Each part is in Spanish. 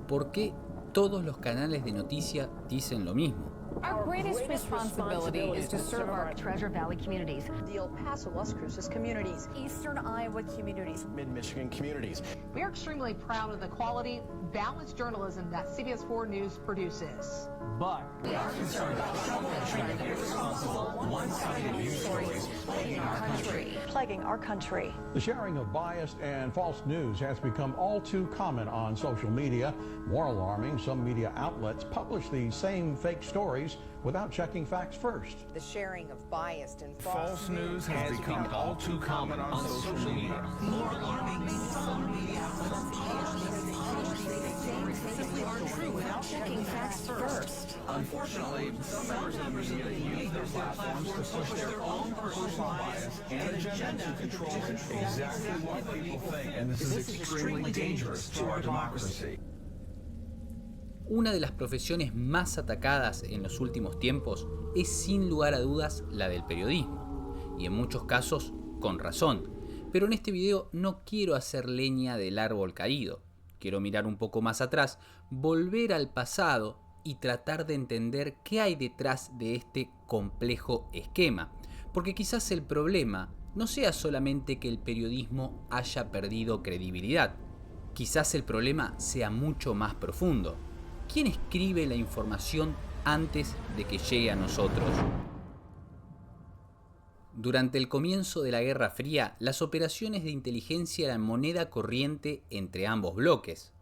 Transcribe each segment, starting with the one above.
¿Por qué todos los canales de noticia dicen lo mismo? Our greatest responsibility is to serve our Treasure Valley communities, the El Paso, Las Cruces communities, Eastern Iowa communities. Mid-Michigan communities. We are extremely proud of the quality, balanced journalism that CBS 4 News produces. But we are concerned about troubling irresponsible, one-sided news stories plaguing our country. plaguing our country. The sharing of biased and false news has become all too common on social media. More alarming, some media outlets publish these same fake stories without checking facts first. The sharing of biased and False news has become all too common on social media. More alarming, some media simply aren't true without checking facts first. Unfortunately, some members of the media use their platforms to push their own personal bias and agenda to control exactly what people think, and this is extremely dangerous to our democracy. Una de las profesiones más atacadas en los últimos tiempos es sin lugar a dudas la del periodismo, y en muchos casos con razón. Pero en este video no quiero hacer leña del árbol caído, quiero mirar un poco más atrás, volver al pasado y tratar de entender qué hay detrás de este complejo esquema, porque quizás el problema no sea solamente que el periodismo haya perdido credibilidad, quizás el problema sea mucho más profundo. ¿Quién escribe la información antes de que llegue a nosotros? Durante el comienzo de la Guerra Fría, las operaciones de inteligencia eran moneda corriente entre ambos bloques.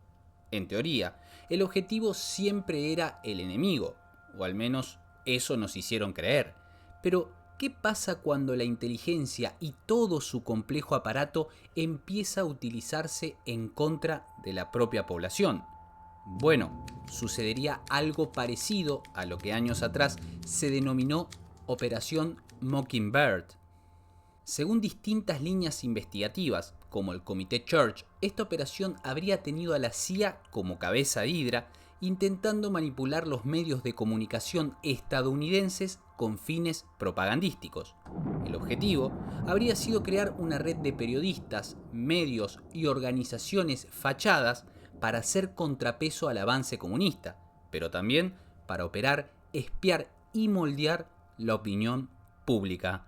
En teoría, el objetivo siempre era el enemigo, o al menos eso nos hicieron creer. Pero, ¿qué pasa cuando la inteligencia y todo su complejo aparato empieza a utilizarse en contra de la propia población? Bueno, sucedería algo parecido a lo que años atrás se denominó Operación Mockingbird. Según distintas líneas investigativas, como el Comité Church, esta operación habría tenido a la CIA como cabeza de hidra, intentando manipular los medios de comunicación estadounidenses con fines propagandísticos. El objetivo habría sido crear una red de periodistas, medios y organizaciones fachadas para hacer contrapeso al avance comunista, pero también para operar, espiar y moldear la opinión pública.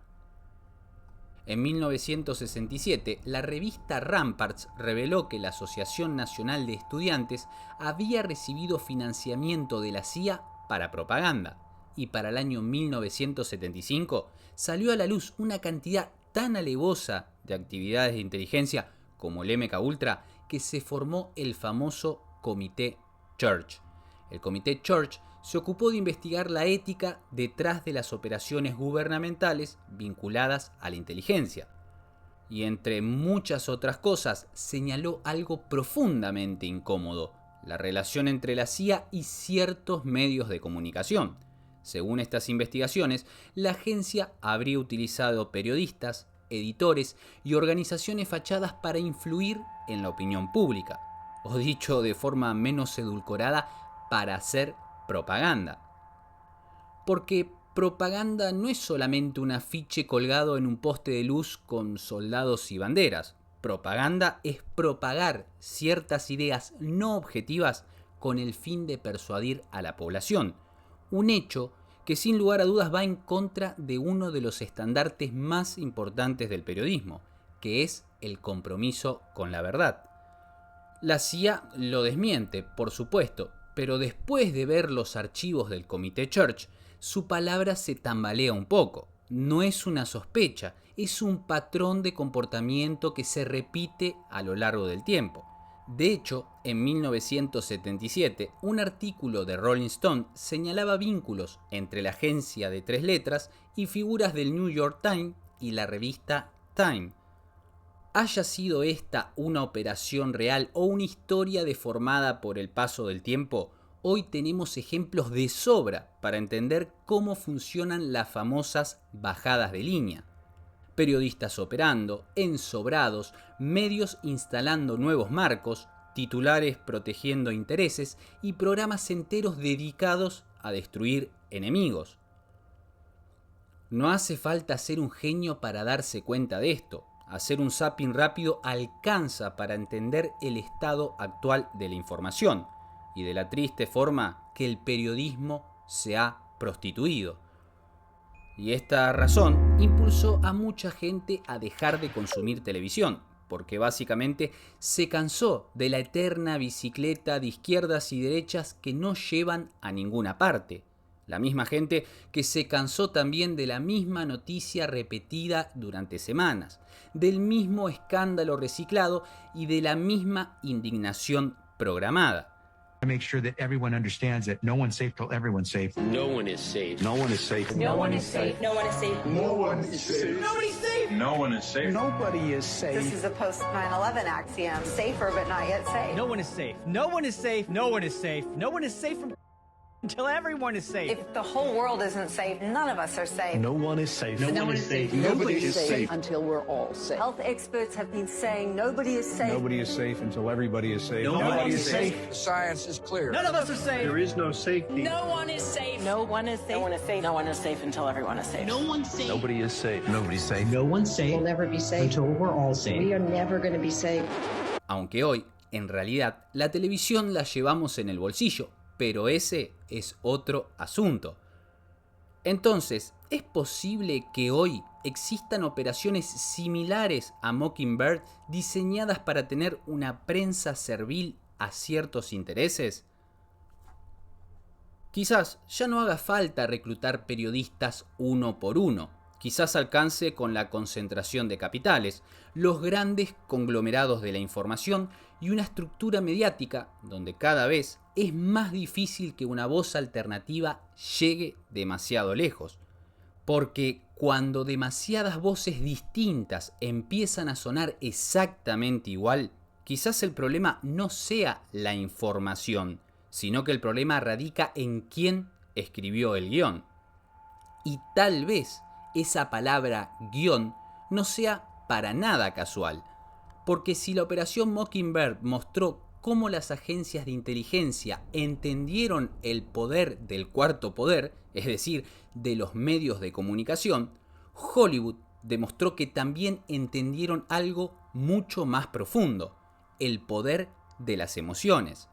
En 1967, la revista Ramparts reveló que la Asociación Nacional de Estudiantes había recibido financiamiento de la CIA para propaganda, y para el año 1975 salió a la luz una cantidad tan alevosa de actividades de inteligencia como el MKUltra que se formó el famoso Comité Church. El Comité Church se ocupó de investigar la ética detrás de las operaciones gubernamentales vinculadas a la inteligencia. Y entre muchas otras cosas, señaló algo profundamente incómodo: la relación entre la CIA y ciertos medios de comunicación. Según estas investigaciones, la agencia habría utilizado periodistas, editores y organizaciones fachadas para influir en la opinión pública, o dicho de forma menos edulcorada, para hacer propaganda. Porque propaganda no es solamente un afiche colgado en un poste de luz con soldados y banderas. Propaganda es propagar ciertas ideas no objetivas con el fin de persuadir a la población. Un hecho que sin lugar a dudas va en contra de uno de los estandartes más importantes del periodismo, que es el compromiso con la verdad. La CIA lo desmiente, por supuesto, pero después de ver los archivos del Comité Church, su palabra se tambalea un poco. No es una sospecha, es un patrón de comportamiento que se repite a lo largo del tiempo. De hecho, en 1977, un artículo de Rolling Stone señalaba vínculos entre la agencia de 3 letras y figuras del New York Times y la revista Time. Haya sido esta una operación real o una historia deformada por el paso del tiempo, hoy tenemos ejemplos de sobra para entender cómo funcionan las famosas bajadas de línea. Periodistas operando, ensobrados, medios instalando nuevos marcos, titulares protegiendo intereses y programas enteros dedicados a destruir enemigos. No hace falta ser un genio para darse cuenta de esto. Hacer un zapping rápido alcanza para entender el estado actual de la información. y de la triste forma que el periodismo se ha prostituido. Y esta razón impulsó a mucha gente a dejar de consumir televisión, porque básicamente se cansó de la eterna bicicleta de izquierdas y derechas que no llevan a ninguna parte. La misma gente que se cansó también de la misma noticia repetida durante semanas, del mismo escándalo reciclado y de la misma indignación programada. Make sure that everyone understands that no one's safe till everyone's safe. No one is safe. No one is safe. No one is safe. No one is safe. No one is safe. Nobody's safe. No one is safe. Nobody is safe. This is a post 9/11 axiom. Safer, but not yet safe. No one is safe. No one is safe. No one is safe. No one is safe from until everyone is safe. If the whole world isn't safe, none of us are safe. No one is safe. No one is safe. Nobody is safe. Until we're all safe. Health experts have been saying nobody is safe. Nobody is safe until everybody is safe. Nobody is safe. The science is clear. None of us are safe. There is no safety. No one is safe. No one is safe. No one is safe. No one is safe until everyone is safe. No one's safe. Nobody is safe. Nobody's safe. No one's safe. We'll never be safe. Until we're all safe. We are never going to be safe. Aunque hoy, en realidad, la televisión la llevamos en el bolsillo, pero ese es otro asunto. Entonces, ¿es posible que hoy existan operaciones similares a Mockingbird diseñadas para tener una prensa servil a ciertos intereses? Quizás ya no haga falta reclutar periodistas uno por uno. Quizás alcance con la concentración de capitales, los grandes conglomerados de la información y una estructura mediática donde cada vez es más difícil que una voz alternativa llegue demasiado lejos. Porque cuando demasiadas voces distintas empiezan a sonar exactamente igual, quizás el problema no sea la información, sino que el problema radica en quién escribió el guión. Y tal vez esa palabra guión no sea para nada casual, porque si la operación Mockingbird mostró cómo las agencias de inteligencia entendieron el poder del cuarto poder, es decir, de los medios de comunicación, Hollywood demostró que también entendieron algo mucho más profundo, el poder de las emociones.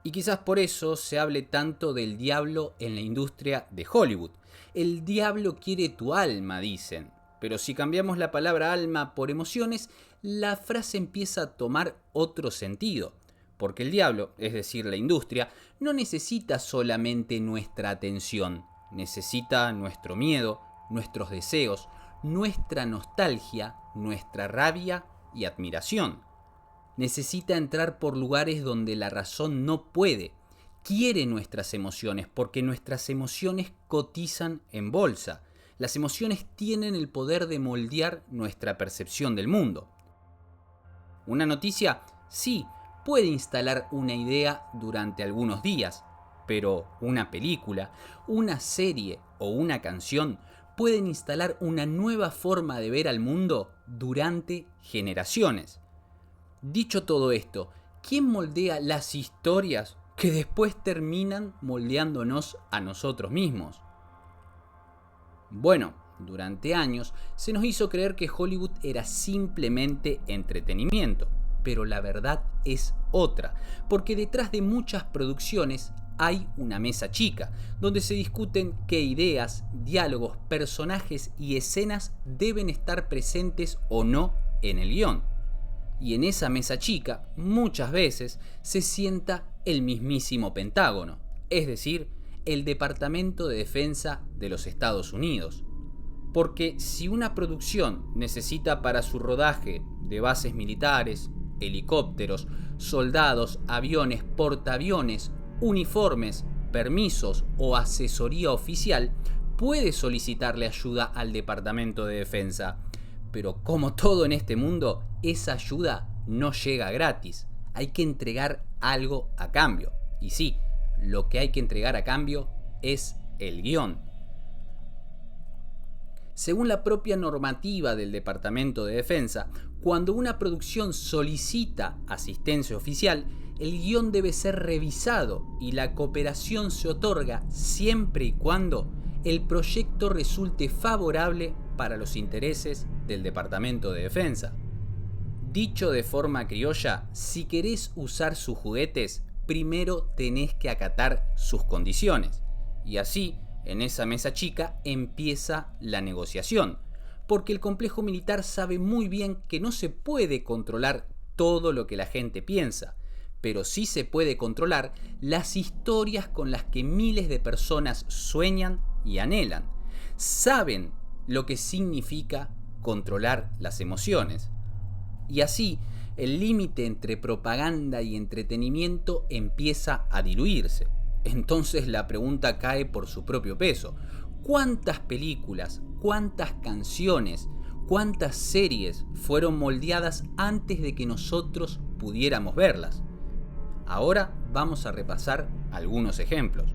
Y quizás por eso se hable tanto del diablo en la industria de Hollywood. El diablo quiere tu alma, dicen. Pero si cambiamos la palabra alma por emociones, la frase empieza a tomar otro sentido. Porque el diablo, es decir, la industria, no necesita solamente nuestra atención. Necesita nuestro miedo, nuestros deseos, nuestra nostalgia, nuestra rabia y admiración. Necesita entrar por lugares donde la razón no puede. Quiere nuestras emociones porque nuestras emociones cotizan en bolsa. Las emociones tienen el poder de moldear nuestra percepción del mundo. Una noticia, sí, puede instalar una idea durante algunos días, pero una película, una serie o una canción pueden instalar una nueva forma de ver al mundo durante generaciones. Dicho todo esto, ¿quién moldea las historias que después terminan moldeándonos a nosotros mismos? Bueno, durante años se nos hizo creer que Hollywood era simplemente entretenimiento, pero la verdad es otra, porque detrás de muchas producciones hay una mesa chica, donde se discuten qué ideas, diálogos, personajes y escenas deben estar presentes o no en el guión. Y en esa mesa chica, muchas veces, se sienta el mismísimo Pentágono, es decir, el Departamento de Defensa de los Estados Unidos. Porque si una producción necesita para su rodaje de bases militares, helicópteros, soldados, aviones, portaaviones, uniformes, permisos o asesoría oficial, puede solicitarle ayuda al Departamento de Defensa. Pero como todo en este mundo, esa ayuda no llega gratis. Hay que entregar algo a cambio. Y sí, lo que hay que entregar a cambio es el guión. Según la propia normativa del Departamento de Defensa, cuando una producción solicita asistencia oficial, el guión debe ser revisado y la cooperación se otorga siempre y cuando el proyecto resulte favorable para los intereses del Departamento de Defensa. Dicho de forma criolla, si querés usar sus juguetes, primero tenés que acatar sus condiciones. Y así, en esa mesa chica, empieza la negociación. Porque el complejo militar sabe muy bien que no se puede controlar todo lo que la gente piensa, pero sí se puede controlar las historias con las que miles de personas sueñan y anhelan. Saben lo que significa controlar las emociones. Y así, el límite entre propaganda y entretenimiento empieza a diluirse. Entonces la pregunta cae por su propio peso. ¿Cuántas películas, cuántas canciones, cuántas series fueron moldeadas antes de que nosotros pudiéramos verlas? Ahora vamos a repasar algunos ejemplos.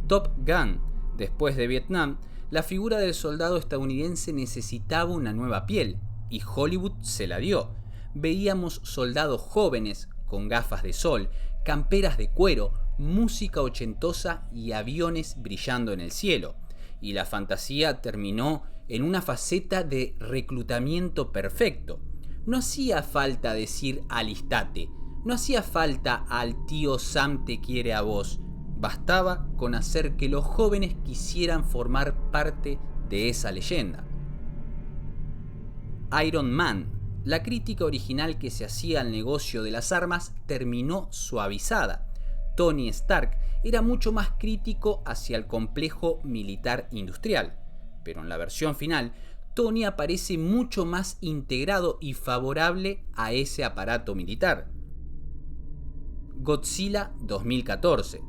Top Gun. Después de Vietnam, la figura del soldado estadounidense necesitaba una nueva piel, y Hollywood se la dio. Veíamos soldados jóvenes con gafas de sol, camperas de cuero, música ochentosa y aviones brillando en el cielo. Y la fantasía terminó en una faceta de reclutamiento perfecto. No hacía falta decir alistate, no hacía falta al tío Sam te quiere a vos. Bastaba con hacer que los jóvenes quisieran formar parte de esa leyenda. Iron Man. La crítica original que se hacía al negocio de las armas terminó suavizada. Tony Stark era mucho más crítico hacia el complejo militar industrial, pero en la versión final, Tony aparece mucho más integrado y favorable a ese aparato militar. Godzilla 2014.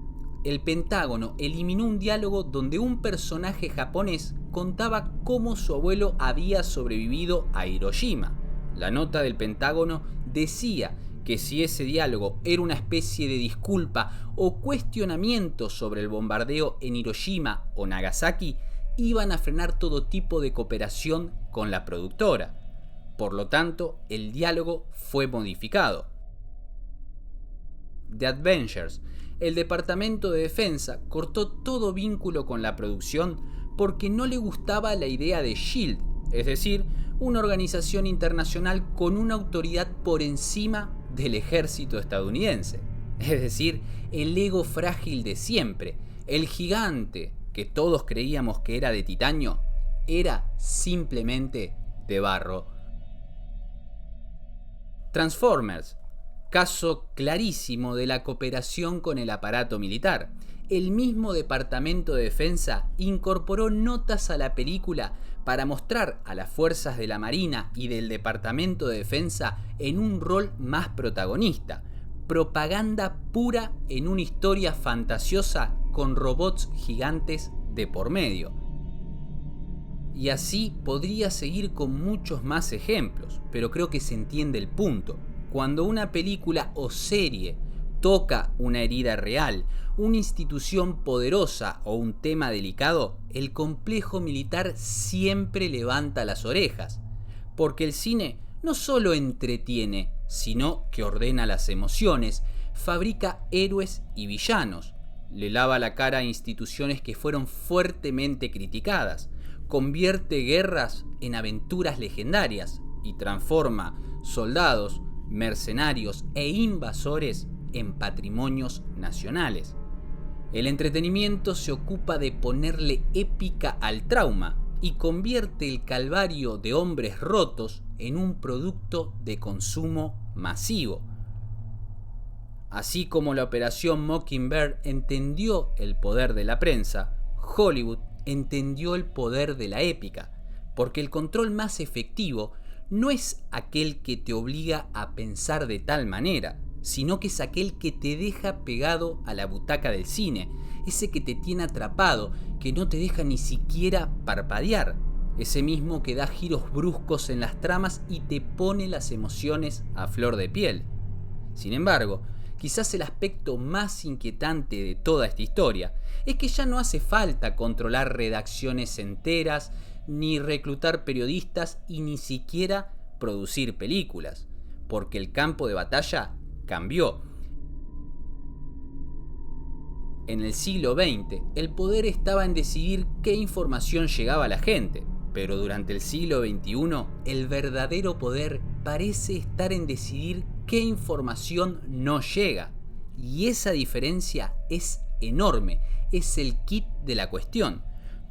El Pentágono eliminó un diálogo donde un personaje japonés contaba cómo su abuelo había sobrevivido a Hiroshima. La nota del Pentágono decía que si ese diálogo era una especie de disculpa o cuestionamiento sobre el bombardeo en Hiroshima o Nagasaki, iban a frenar todo tipo de cooperación con la productora. Por lo tanto, el diálogo fue modificado. The Avengers. El Departamento de Defensa cortó todo vínculo con la producción porque no le gustaba la idea de SHIELD, es decir, una organización internacional con una autoridad por encima del ejército estadounidense. Es decir, el ego frágil de siempre, el gigante que todos creíamos que era de titanio, era simplemente de barro. Transformers. Caso clarísimo de la cooperación con el aparato militar. El mismo Departamento de Defensa incorporó notas a la película para mostrar a las fuerzas de la Marina y del Departamento de Defensa en un rol más protagonista. Propaganda pura en una historia fantasiosa con robots gigantes de por medio. Y así podría seguir con muchos más ejemplos, pero creo que se entiende el punto. Cuando una película o serie toca una herida real, una institución poderosa o un tema delicado, el complejo militar siempre levanta las orejas, porque el cine no solo entretiene, sino que ordena las emociones, fabrica héroes y villanos, le lava la cara a instituciones que fueron fuertemente criticadas, convierte guerras en aventuras legendarias y transforma soldados, mercenarios e invasores en patrimonios nacionales. El entretenimiento se ocupa de ponerle épica al trauma y convierte el calvario de hombres rotos en un producto de consumo masivo. Así como la Operación Mockingbird entendió el poder de la prensa, Hollywood entendió el poder de la épica, porque el control más efectivo no es aquel que te obliga a pensar de tal manera, sino que es aquel que te deja pegado a la butaca del cine, ese que te tiene atrapado, que no te deja ni siquiera parpadear, ese mismo que da giros bruscos en las tramas y te pone las emociones a flor de piel. Sin embargo, quizás el aspecto más inquietante de toda esta historia es que ya no hace falta controlar redacciones enteras, ni reclutar periodistas y ni siquiera producir películas, porque el campo de batalla cambió. En el siglo XX, el poder estaba en decidir qué información llegaba a la gente, pero durante el siglo XXI, el verdadero poder parece estar en decidir qué información no llega. Y esa diferencia es enorme, es el kit de la cuestión,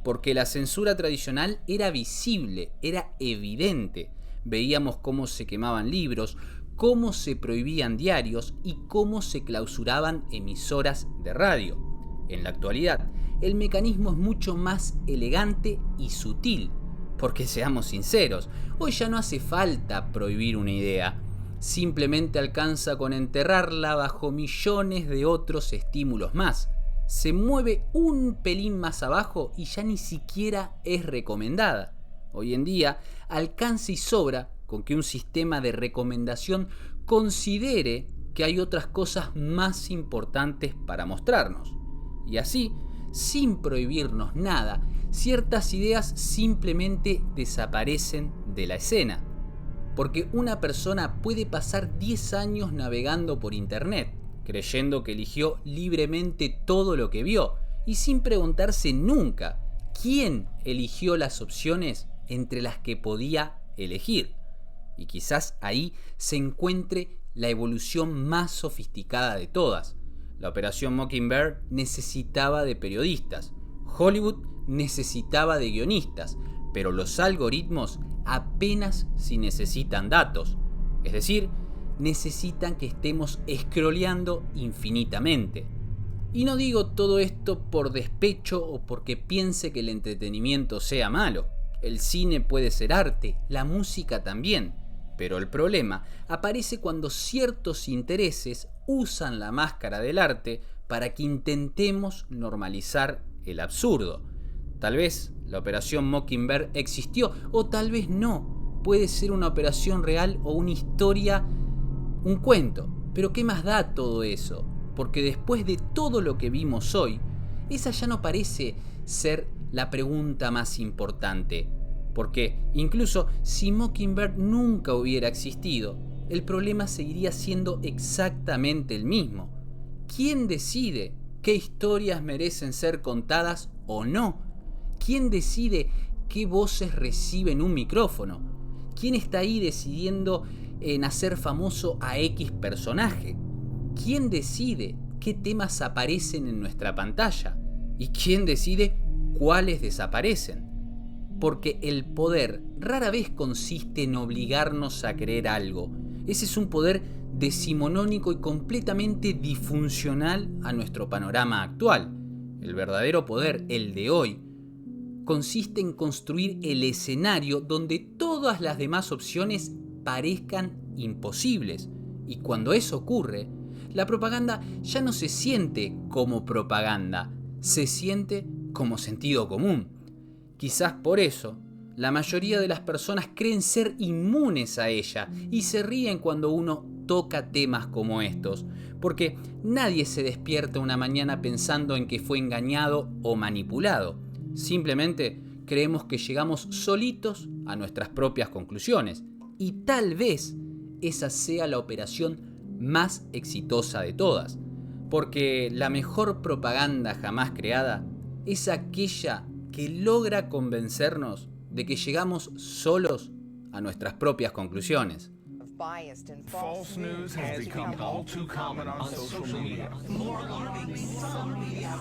porque la censura tradicional era visible, era evidente. Veíamos cómo se quemaban libros, cómo se prohibían diarios y cómo se clausuraban emisoras de radio. En la actualidad, el mecanismo es mucho más elegante y sutil, porque seamos sinceros, hoy ya no hace falta prohibir una idea, simplemente alcanza con enterrarla bajo millones de otros estímulos más. Se mueve un pelín más abajo y ya ni siquiera es recomendada. Hoy en día alcanza y sobra con que un sistema de recomendación considere que hay otras cosas más importantes para mostrarnos. Y así, sin prohibirnos nada, ciertas ideas simplemente desaparecen de la escena. Porque una persona puede pasar 10 años navegando por internet, creyendo que eligió libremente todo lo que vio, y sin preguntarse nunca quién eligió las opciones entre las que podía elegir. Y quizás ahí se encuentre la evolución más sofisticada de todas. La Operación Mockingbird necesitaba de periodistas, Hollywood necesitaba de guionistas, pero los algoritmos apenas si necesitan datos. Es decir, necesitan que estemos scrolleando infinitamente. Y no digo todo esto por despecho o porque piense que el entretenimiento sea malo. El cine puede ser arte, la música también. Pero el problema aparece cuando ciertos intereses usan la máscara del arte para que intentemos normalizar el absurdo. Tal vez la Operación Mockingbird existió o tal vez no. Puede ser una operación real o una historia, un cuento. Pero ¿qué más da todo eso? Porque después de todo lo que vimos hoy, esa ya no parece ser la pregunta más importante. Porque incluso si Mockingbird nunca hubiera existido, el problema seguiría siendo exactamente el mismo. ¿Quién decide qué historias merecen ser contadas o no? ¿Quién decide qué voces reciben un micrófono? ¿Quién está ahí decidiendo en hacer famoso a X personaje? ¿Quién decide qué temas aparecen en nuestra pantalla? ¿Y quién decide cuáles desaparecen? Porque el poder rara vez consiste en obligarnos a creer algo. Ese es un poder decimonónico y completamente disfuncional a nuestro panorama actual. El verdadero poder, el de hoy, consiste en construir el escenario donde todas las demás opciones parezcan imposibles. Y cuando eso ocurre, la propaganda ya no se siente como propaganda, se siente como sentido común. Quizás por eso, la mayoría de las personas creen ser inmunes a ella y se ríen cuando uno toca temas como estos, porque nadie se despierta una mañana pensando en que fue engañado o manipulado. Simplemente creemos que llegamos solitos a nuestras propias conclusiones y tal vez esa sea la operación más exitosa de todas, porque la mejor propaganda jamás creada es aquella que logra convencernos de que llegamos solos a nuestras propias conclusiones. False news has become all too common on social media. More alarming, some media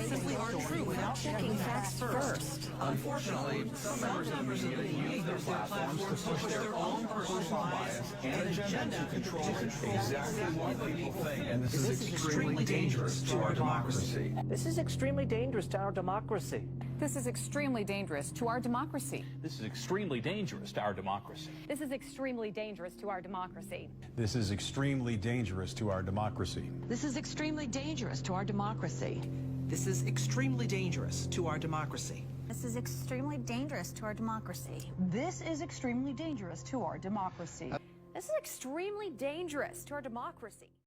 simply aren't true without checking facts first. Unfortunately, some members of the media use their platforms to push their own personal bias and agenda to control exactly what people think. And this is extremely dangerous to our democracy. This is extremely dangerous to our democracy. This is extremely dangerous to our democracy. This is extremely dangerous to our democracy. This is extremely dangerous to our democracy. This is extremely dangerous to our democracy. This is extremely dangerous to our democracy. This is extremely dangerous to our democracy. This is extremely dangerous to our democracy. This is extremely dangerous to our democracy. This is extremely dangerous to our democracy.